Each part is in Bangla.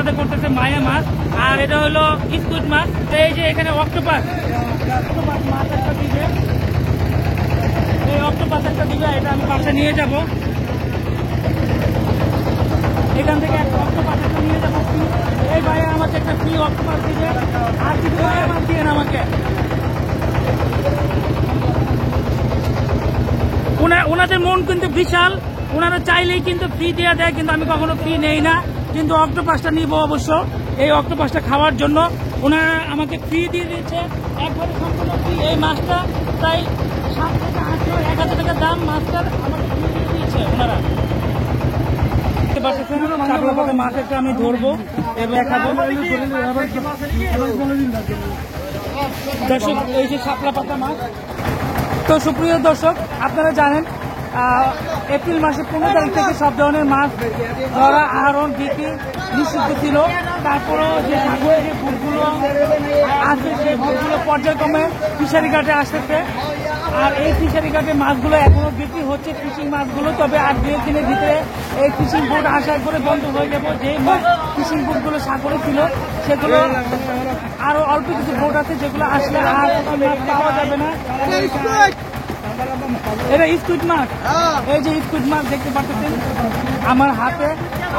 সাথে করতেছে মায়া মাছ, আর এটা হলো স্কুইড মাছ। এই যে এখানে অক্টোপাস মাছ একটা দিবে, এই অক্টোপাস একটা দিবে, এটা আমি পাশে নিয়ে যাব। এখান থেকে একটা অক্টোপাস একটা নিয়ে যাবো। এই ভাই আমাকে একটা ফ্রি অক্টোপাস দিবে, আর কিছু মায়া মাছ দিয়ে আমাকে। ওনাদের মন কিন্তু বিশাল, ওনারা চাইলেই কিন্তু ফ্রি দেওয়া দেয়, কিন্তু আমি কখনো ফ্রি নেই না। কিন্তু অক্টোপাসটা নিব অবশ্য, এই অক্টোপাসটা খাওয়ার জন্য ওনারা আমাকে ফ্রি দিয়ে দিচ্ছে, একবারে সম্পূর্ণ ফ্রি। এই মাছটা প্রায় 7 থেকে 800 1000 টাকা দাম, মাছটার আমাকে ফ্রি দিয়ে দিয়েছে ওনারা। মাছ একটা আমি ধরবো এবং দেখাবো। দর্শক এই যে শাপলা পাতা মাছ। তো সুপ্রিয় দর্শক, আপনারা জানেন এপ্রিল মাসের 15 তারিখ থেকে সব ধরনের মাছ ধরা, আহরণ, বিক্রি নিষিদ্ধ ছিল। তারপরেও যে সাগরের যে বুটগুলো আছে সেই বুটগুলো পর্যায়ক্রমে ফিশারি ঘাটে আসতেছে, আর এই ফিশারি ঘাটে মাছগুলো এখনো বিক্রি হচ্ছে, ফিশিং মাছগুলো। তবে আর 2 দিনের ভিতরে এই ফিশিং বোট আসার পরে বন্ধ হয়ে যাবে। যে ফিশিং বোটগুলো সাগরে ছিল সেগুলো আরো অল্প কিছু বোট আছে যেগুলো আসলে আর মাছ পাওয়া যাবে না। এটা স্কুইড মাছ, এই যে স্কুইড মাছ দেখতে পাচ্ছেন আমার হাতে।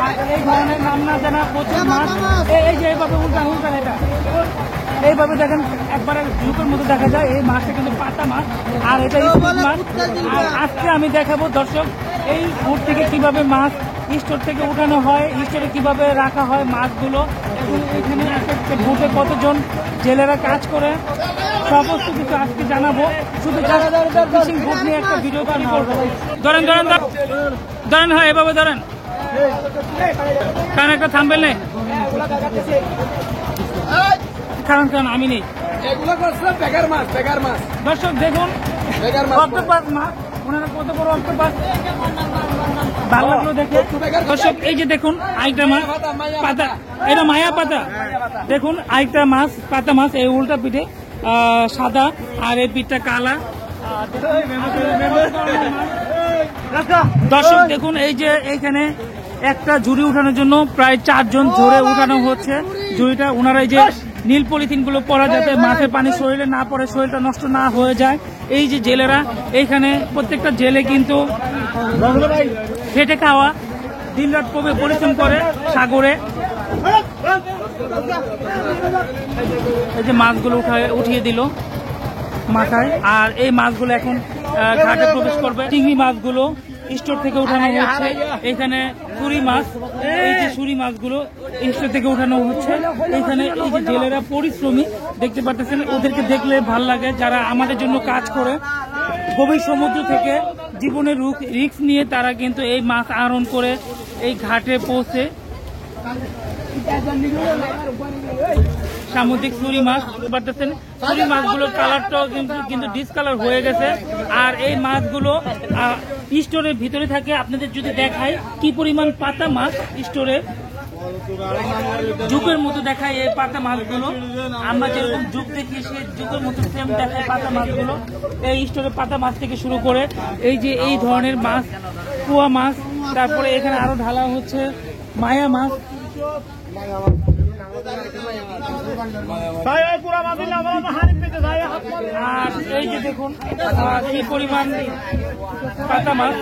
আর এই ধরনের নাম না জানা প্রচুর মাছ, এই যে এইভাবে উল্টান, এটা এইভাবে দেখেন একবারে ঝুঁকের মতো দেখা যায়। এই মাছটা কিন্তু পাতা মাছ, আর এটা স্কুইড মাছ। আর আজকে আমি দেখাবো দর্শক এই বোট থেকে কিভাবে মাছ স্টোর থেকে উঠানো হয়, স্টোরে কিভাবে রাখা হয় মাছগুলো, এবং এখানে একটা বোটে কতজন জেলেরা কাজ করে, সমস্ত কিছু আজকে জানাবো। শুধু ফিশিং বোট নিয়ে একটা ভিডিও তৈরি করবো। ধরেন ধরেন ধরেন, হয় এভাবে ধরেন, কারণ একটা থাম্বেল নেই, কারণ আমি নেই। দর্শক দেখুন অক্টোপাস মাছ, ওনারা কত বড় অক্টোপাস, ভালো লাগলো দেখে। দর্শক এই যে দেখুন আরেকটা মাছ পাতা, এটা মায়া পাতা। দেখুন আরেকটা মাছ পাতা মাছ, এই উল্টা পিঠে সাদা আর এই পিঠটা কালা। দর্শক দেখুন এই যে এইখানে একটা ঝুড়ি উঠানোর জন্য প্রায় 4 জন ধরে উঠানো হচ্ছে ঝুড়িটা। ওনারা এই যে নীল পলিথিন গুলো পরা, যাতে মাছের পানি শরীরে না পড়ে, শরীরটা নষ্ট না হয়ে যায়। এই যে জেলেরা এইখানে প্রত্যেকটা জেলে কিন্তু খেটে খাওয়া, দিনরাত পরিশ্রম করে সাগরে। এই যে মাছগুলো উঠিয়ে দিল মাথায়, আর এই মাছগুলো এখন ঘাটে প্রবেশ করবে। চিংড়ি মাছগুলো স্টোর থেকে উঠানো হচ্ছে। এখানে সুরি মাছ, এই যে সুরি মাছগুলো স্টোর থেকে উঠানো হচ্ছে। এখানে এই যে জেলেরা পরিশ্রমী দেখতে পাচ্ছেন, ওদেরকে দেখলে ভাল লাগে, যারা আমাদের জন্য কাজ করে। গভীর সমুদ্র থেকে জীবনের রিস্ক নিয়ে তারা কিন্তু এই মাছ আহরণ করে এই ঘাটে পৌঁছে। সামুদ্রিক সুরি মাছ পাচ্ছেন, সুরি মাছগুলোর কালারটাও কিন্তু ডিসকালার হয়ে গেছে। আর এই মাছগুলো স্টোরের ভিতরে থাকে। আপনাদের যদি দেখায় কি পরিমাণ পাতা মাছ স্টোরে যুগের মতো দেখায় এই পাতা মাছগুলো। আমরা যেরকম যুগ দেখি সেই যুগের মতো সেম দেখায় পাতা মাছগুলো। এই স্টোরে পাতা মাছ থেকে শুরু করে এই যে এই ধরনের মাছ, পোয়া মাছ, তারপরে এখানে আরো ঢালা হচ্ছে মায়া মাছ। আর এই যে দেখুন কি পরিমাণ পাতা মাছ।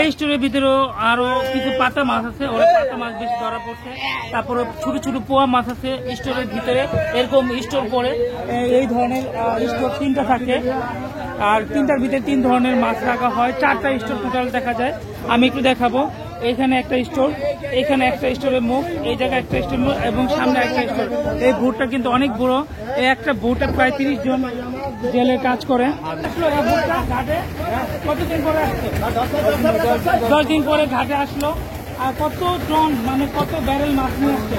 এই স্টোরের ভিতরেও আরো কিছু পাতা মাছ আছে, ওরা পাতা মাছ বেশি ধরা পড়ছে। তারপরে ছোট ছোট পোয়া মাছ আছে স্টোরের ভিতরে। এরকম স্টোর করে এই ধরনের স্টোর 3টা থাকে, আর 3টার ভিতরে 3 ধরনের মাছ রাখা হয়। 4টা স্টোর টোটাল দেখা যায়। আমি একটু দেখাবো। এখানে একটা স্টোর, এখানে একটা স্টোরের মুখ, এই জায়গায় একটা স্টোর মুখ, এবং সামনে একটা স্টোর। এই বোটটা কিন্তু অনেক বড়। এই একটা বোটে প্রায় 30 জন জেলে কাজ করে। কতদিন পরে আসছে? 10 দিন পরে ঘাটে আসলো। আর কত টন, মানে কত ব্যারেল মাছ নিয়ে আসছে?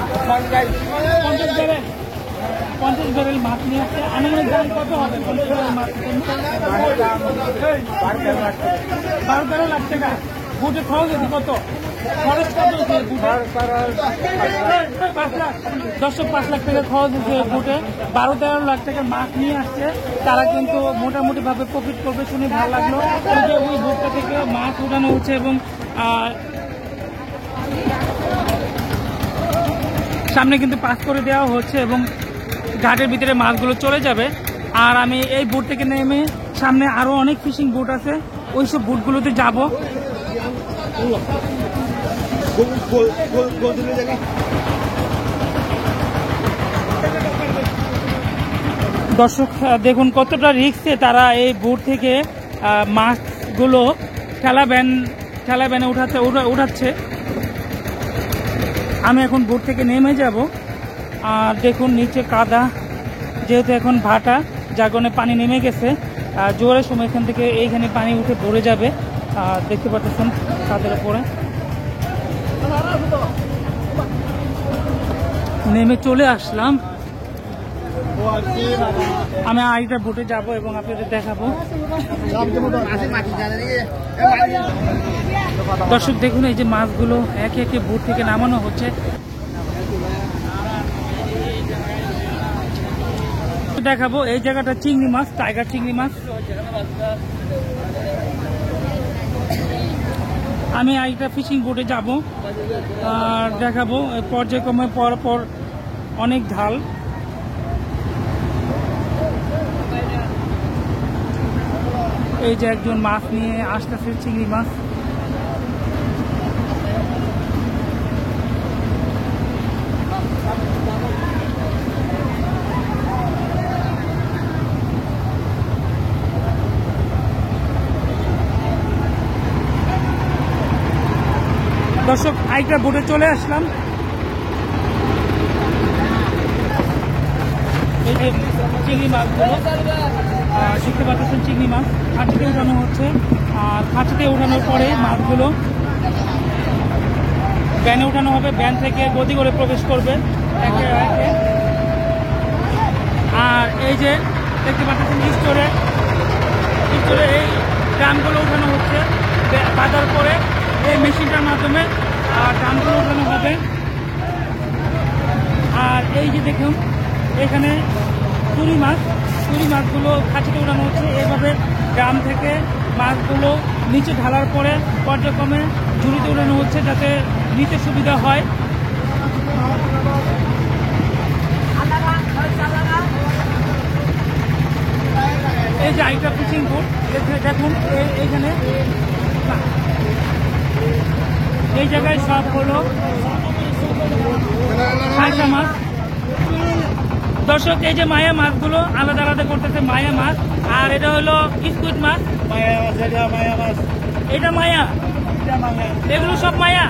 50 ব্যারেল মাছ নিয়ে আসছে। আনুমানিক দাম কত হবে 50 ব্যারেল মাছ? 12-13 লাখ টাকা। বুটে খরচ হয়েছে কত? খরচ কত হয়েছে বুটে? 5 লাখ। 5 লাখ টাকা খরচ হয়েছে বুটে। 12-13 লাখ টাকার মাছ নিয়ে আসছে। তারা কিন্তু মোটামুটি ভাবে প্রফিট করবে শুনে ভালো লাগলো। ওই বুটটা মাছ উঠানো হচ্ছে এবং সামনে কিন্তু পাস করে দেওয়া হচ্ছে এবং ঘাটের ভিতরে মাছগুলো চলে যাবে। আর আমি এই বোট থেকে নেমে সামনে আরো অনেক ফিশিং বোট আছে, ওইসব বোটগুলোতে যাব। দর্শক দেখুন কতটা রিস্কে তারা এই বোট থেকে মাছগুলো ঠেলা ভ্যানে উঠাচ্ছে। আমি এখন বোট থেকে নেমে যাব। আর দেখুন নিচে কাদা, যেহেতু এখন ভাটা, জাগনে পানি নেমে গেছে, জোয়ারের সময় এখান থেকে এইখানে পানি উঠে ভরে যাবে। দেখতে পাচ্ছেন কাদের উপরে নেমে চলে আসলাম। আমি আরেকটা বোটে যাব এবং আপনাদের দেখাবো। দর্শক দেখুন এই যে মাছগুলো একে একে বোট থেকে নামানো হচ্ছে। দেখাবো এই জায়গাটা চিংড়ি মাছ, টাইগার চিংড়ি মাছ। আমি আরেকটা ফিশিং বোটে যাব আর দেখাবো পর্যায়ক্রমে পর পর অনেক ঢাল। এই যে একজন মাছ নিয়ে আসতেছে, চিংড়ি মাছ। দর্শক আরেকটা বোটে চলে আসলাম। এই যে চিংড়ি মাছগুলো দেখতে পাচ্ছেন, চিংড়ি মাছ খাঁচিতে উঠানো হচ্ছে। আর খাঁচিতে উঠানোর পরে মাছগুলো ব্যানে উঠানো হবে, ব্যান থেকে গদি করে প্রবেশ করবে একে একে। আর এই যে দেখতে পাচ্ছেন স্টোরে এই ড্রামগুলো উঠানো হচ্ছে, বাঁধার পরে এই মেশিনটার মাধ্যমে ড্রামগুলো উঠানো হবে। আর এই যে দেখুন এখানে চুরি মাছগুলো খাঁচিতে উঠানো হচ্ছে। এইভাবে গ্রাম থেকে মাছগুলো নিচে ঢালার পরে পর্যায়ক্রমে ঝুড়িতে উঠানো হচ্ছে যাতে নিতে সুবিধা হয়। এই যে আরেকটা ফিশিং বোট দেখুন, এইখানে এই জায়গায় সব হলো ফাইসা মাছ। দর্শক এই যে মায়া মাছগুলো আলাদা আলাদা করতেছে, মায়া মাছ। আর এটা হলো স্কুইড মাছ, এটা মায়া, এগুলো সব মায়া,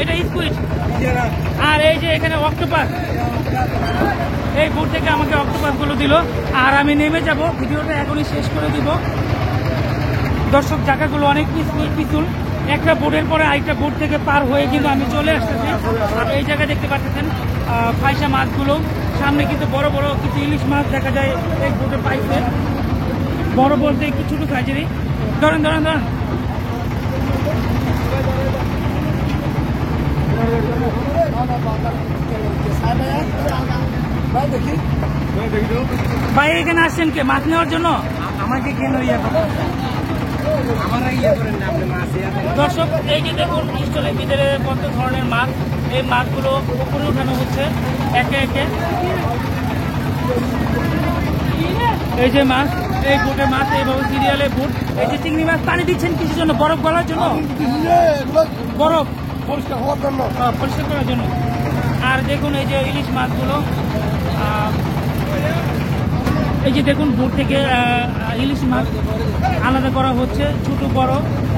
এটা স্কুইড। আর এই যে এখানে অক্টোপাস, এই বোট থেকে আমাকে অক্টোপাস গুলো দিল। আর আমি নেমে যাব, ভিডিওটা এখনই শেষ করে দিব। দর্শক জায়গাগুলো অনেক পিছুল, একটা বোটের পরে আরেকটা বোট থেকে পার হয়ে কিন্তু আমি চলে আসতেছি। আর এই জায়গায় দেখতে পাচ্ছেন ফাইসা মাছগুলো, সামনে কিন্তু বড় বড় কিছু ইলিশ মাছ দেখা যায় এক বোটে পাইছে। বড় বলতে একটু ছোট সাইজেরই। ধরেন ধরেন ধরেন ভাই, এখানে আসছেন কে মাছ নেওয়ার জন্য? আমাকে কেন দর্শক এই যে দেখুন স্টলের ভিতরে কত ধরনের মাছ, এই মাছগুলো উপরে উঠানো হচ্ছে একে একে। এই যে মাছ, এই বোটে মাছ এইভাবে সিরিয়ালে বোট। এই যে চিংড়ি মাছ পানি দিচ্ছেন কিসের জন্য? বরফ গলার জন্য, বরফ পরিষ্কার করার জন্য। আর দেখুন এই যে ইলিশ মাছগুলো, এই যে দেখুন বোট থেকে ইলিশ মাছ আলাদা করা হচ্ছে, ছোট বড়।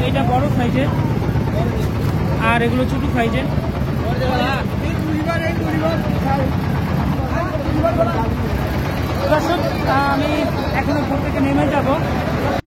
এইটা বড় সাইজের আর এগুলো ছোট সাইজের। দর্শক আমি এখনো বোট থেকে নেমে যাব।